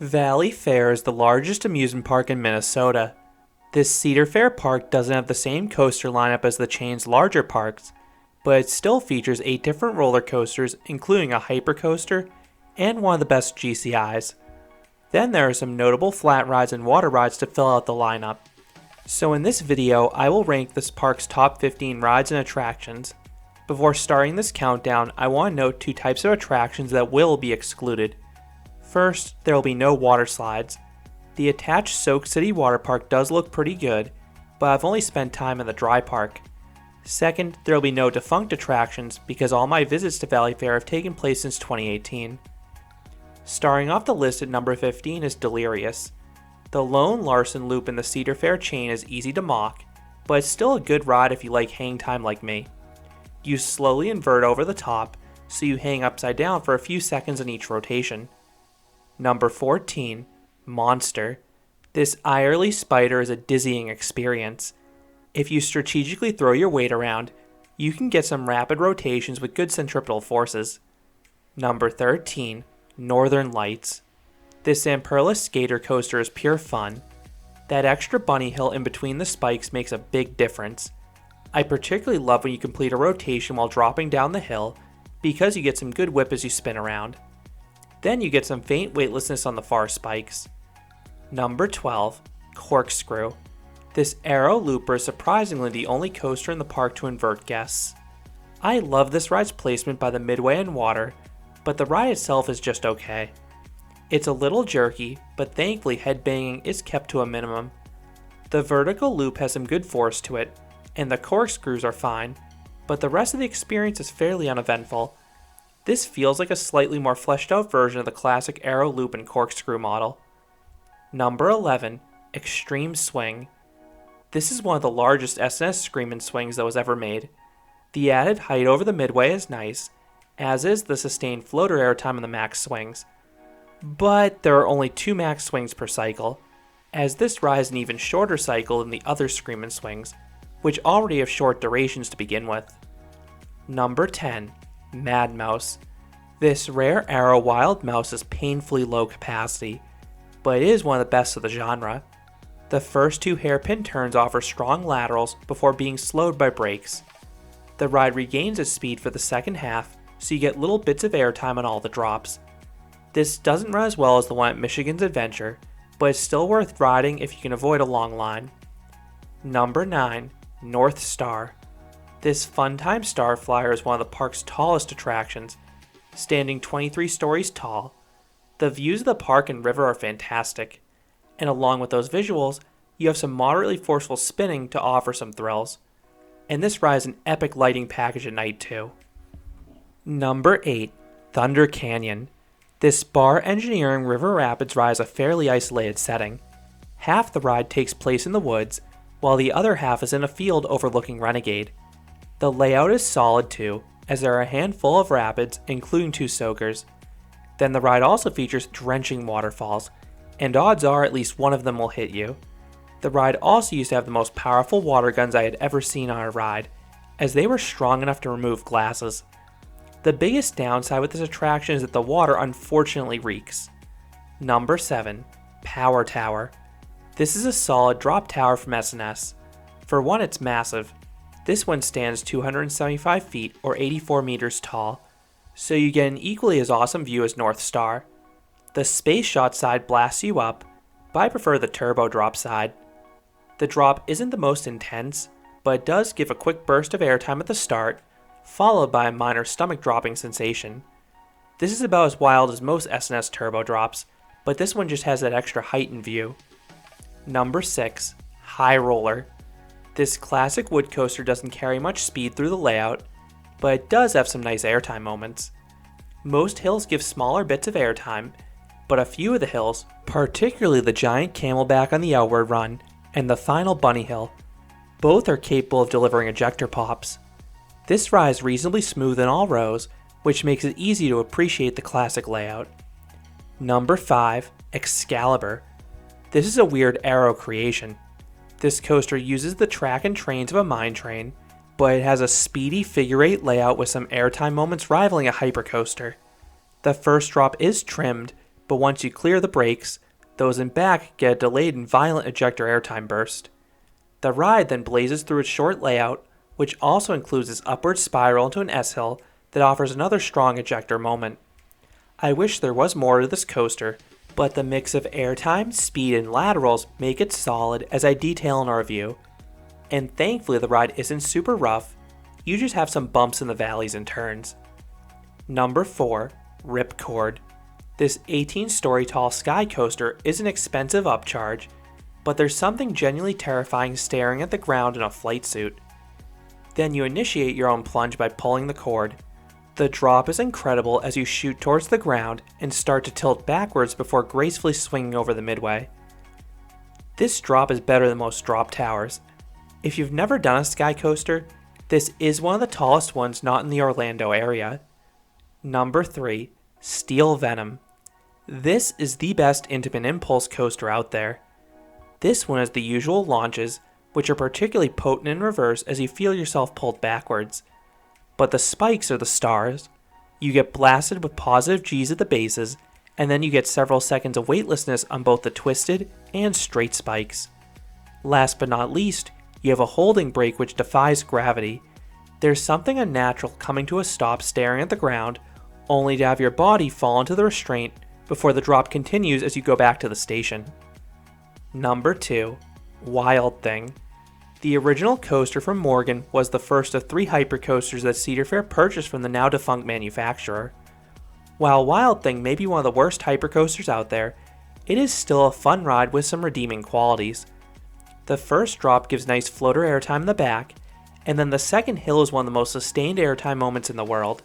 Valleyfair is the largest amusement park in Minnesota. This Cedar Fair park doesn't have the same coaster lineup as the chain's larger parks, but it still features 8 different roller coasters, including a hypercoaster and one of the best GCIs. Then there are some notable flat rides and water rides to fill out the lineup. So in this video, I will rank this park's top 15 rides and attractions. Before starting this countdown, I want to note 2 types of attractions that will be excluded. First, there will be no water slides. The attached Soak City water park does look pretty good, but I've only spent time in the dry park. Second, there will be no defunct attractions because all my visits to Valleyfair have taken place since 2018. Starting off the list at number 15 is Delirious. The lone Larson loop in the Cedar Fair chain is easy to mock, but it's still a good ride if you like hang time like me. You slowly invert over the top, so you hang upside down for a few seconds in each rotation. Number 14, Monster. This eyery spider is a dizzying experience. If you strategically throw your weight around, you can get some rapid rotations with good centripetal forces. Number 13, Northern Lights. This Zamperla skater coaster is pure fun. That extra bunny hill in between the spikes makes a big difference. I particularly love when you complete a rotation while dropping down the hill because you get some good whip as you spin around. Then you get some faint weightlessness on the far spikes. Number 12, Corkscrew. This arrow looper is surprisingly the only coaster in the park to invert guests. I love this ride's placement by the midway and water, but the ride itself is just okay. It's a little jerky, but thankfully headbanging is kept to a minimum. The vertical loop has some good force to it, and the corkscrews are fine, but the rest of the experience is fairly uneventful. This feels like a slightly more fleshed out version of the classic arrow loop and corkscrew model. Number 11, Xtreme Swing. This is one of the largest S&S Screamin' Swings that was ever made. The added height over the midway is nice, as is the sustained floater airtime on the max swings. But there are only 2 max swings per cycle, as this ride is an even shorter cycle than the other Screamin' Swings, which already have short durations to begin with. Number 10, Mad Mouse. This rare arrow wild mouse is painfully low capacity, but it is one of the best of the genre. The first 2 hairpin turns offer strong laterals before being slowed by brakes. The ride regains its speed for the second half, so you get little bits of airtime on all the drops. This doesn't run as well as the one at Michigan's Adventure, but it's still worth riding if you can avoid a long line. Number 9, North Star. This Funtime Star Flyer is one of the park's tallest attractions, standing 23 stories tall. The views of the park and river are fantastic, and along with those visuals, you have some moderately forceful spinning to offer some thrills. And this ride is an epic lighting package at night too. Number 8, Thunder Canyon. This bar engineering river rapids ride is a fairly isolated setting. Half the ride takes place in the woods, while the other half is in a field overlooking Renegade. The layout is solid too, as there are a handful of rapids, including 2 soakers. Then the ride also features drenching waterfalls, and odds are at least one of them will hit you. The ride also used to have the most powerful water guns I had ever seen on a ride, as they were strong enough to remove glasses. The biggest downside with this attraction is that the water unfortunately reeks. Number 7, Power Tower. This is a solid drop tower from S&S. For one, it's massive. This one stands 275 feet or 84 meters tall, so you get an equally as awesome view as North Star. The Space Shot side blasts you up, but I prefer the Turbo Drop side. The drop isn't the most intense, but it does give a quick burst of airtime at the start, followed by a minor stomach dropping sensation. This is about as wild as most S&S Turbo Drops, but this one just has that extra heightened view. Number 6, High Roller. This classic wood coaster doesn't carry much speed through the layout, but it does have some nice airtime moments. Most hills give smaller bits of airtime, but a few of the hills, particularly the giant camelback on the outward run and the final bunny hill, both are capable of delivering ejector pops. This ride is reasonably smooth in all rows, which makes it easy to appreciate the classic layout. Number 5, Excalibur. This is a weird arrow creation. This coaster uses the track and trains of a mine train, but it has a speedy figure 8 layout with some airtime moments rivaling a hypercoaster. The first drop is trimmed, but once you clear the brakes, those in back get a delayed and violent ejector airtime burst. The ride then blazes through its short layout, which also includes this upward spiral into an S-hill that offers another strong ejector moment. I wish there was more to this coaster, but the mix of airtime, speed, and laterals make it solid, as I detail in our review. And thankfully the ride isn't super rough, you just have some bumps in the valleys and turns. Number 4, Ripcord. This 18-story tall sky coaster is an expensive upcharge, but there's something genuinely terrifying staring at the ground in a flight suit. Then you initiate your own plunge by pulling the cord. The drop is incredible as you shoot towards the ground and start to tilt backwards before gracefully swinging over the midway. This drop is better than most drop towers. If you've never done a sky coaster, this is one of the tallest ones not in the Orlando area. Number 3, Steel Venom. This is the best intimate impulse coaster out there. This one has the usual launches, which are particularly potent in reverse as you feel yourself pulled backwards. But the spikes are the stars. You get blasted with positive G's at the bases, and then you get several seconds of weightlessness on both the twisted and straight spikes. Last but not least, you have a holding brake which defies gravity. There's something unnatural coming to a stop staring at the ground, only to have your body fall into the restraint before the drop continues as you go back to the station. Number 2, Wild Thing. The original coaster from Morgan was the first of 3 hypercoasters that Cedar Fair purchased from the now defunct manufacturer. While Wild Thing may be one of the worst hypercoasters out there, it is still a fun ride with some redeeming qualities. The first drop gives nice floater airtime in the back, and then the second hill is one of the most sustained airtime moments in the world.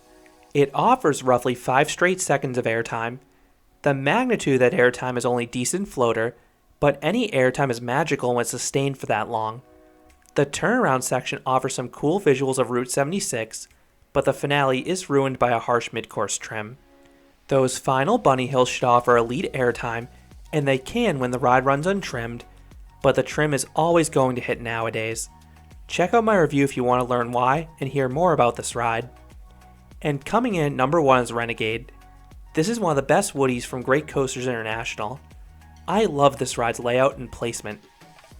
It offers roughly 5 straight seconds of airtime. The magnitude of that airtime is only decent floater, but any airtime is magical when it's sustained for that long. The turnaround section offers some cool visuals of Route 76, but the finale is ruined by a harsh mid-course trim. Those final bunny hills should offer elite airtime, and they can when the ride runs untrimmed, but the trim is always going to hit nowadays. Check out my review if you want to learn why and hear more about this ride. And coming in at number 1 is Renegade. This is one of the best Woodies from Great Coasters International. I love this ride's layout and placement.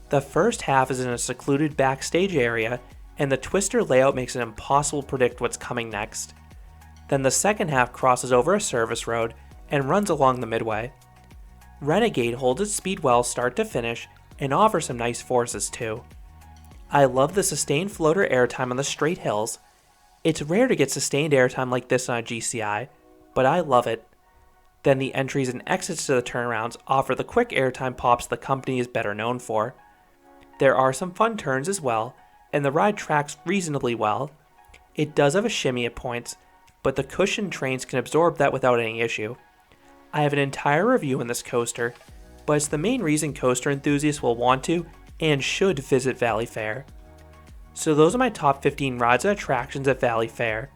The first half is in a secluded backstage area, and the twister layout makes it impossible to predict what's coming next. Then the second half crosses over a service road and runs along the midway. Renegade holds its speed well start to finish and offers some nice forces too. I love the sustained floater airtime on the straight hills. It's rare to get sustained airtime like this on a GCI, but I love it. Then the entries and exits to the turnarounds offer the quick airtime pops the company is better known for. There are some fun turns as well, and the ride tracks reasonably well. It does have a shimmy at points, but the cushioned trains can absorb that without any issue. I have an entire review on this coaster, but it's the main reason coaster enthusiasts will want to and should visit Valleyfair. So those are my top 15 rides and attractions at Valleyfair.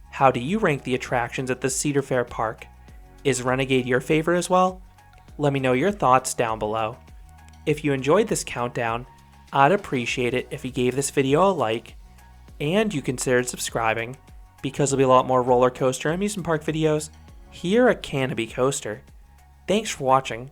How do you rank the attractions at the Cedar Fair Park? Is Renegade your favorite as well? Let me know your thoughts down below. If you enjoyed this countdown, I'd appreciate it if you gave this video a like, and you considered subscribing, because there'll be a lot more roller coaster and amusement park videos here at Canopy Coaster. Thanks for watching.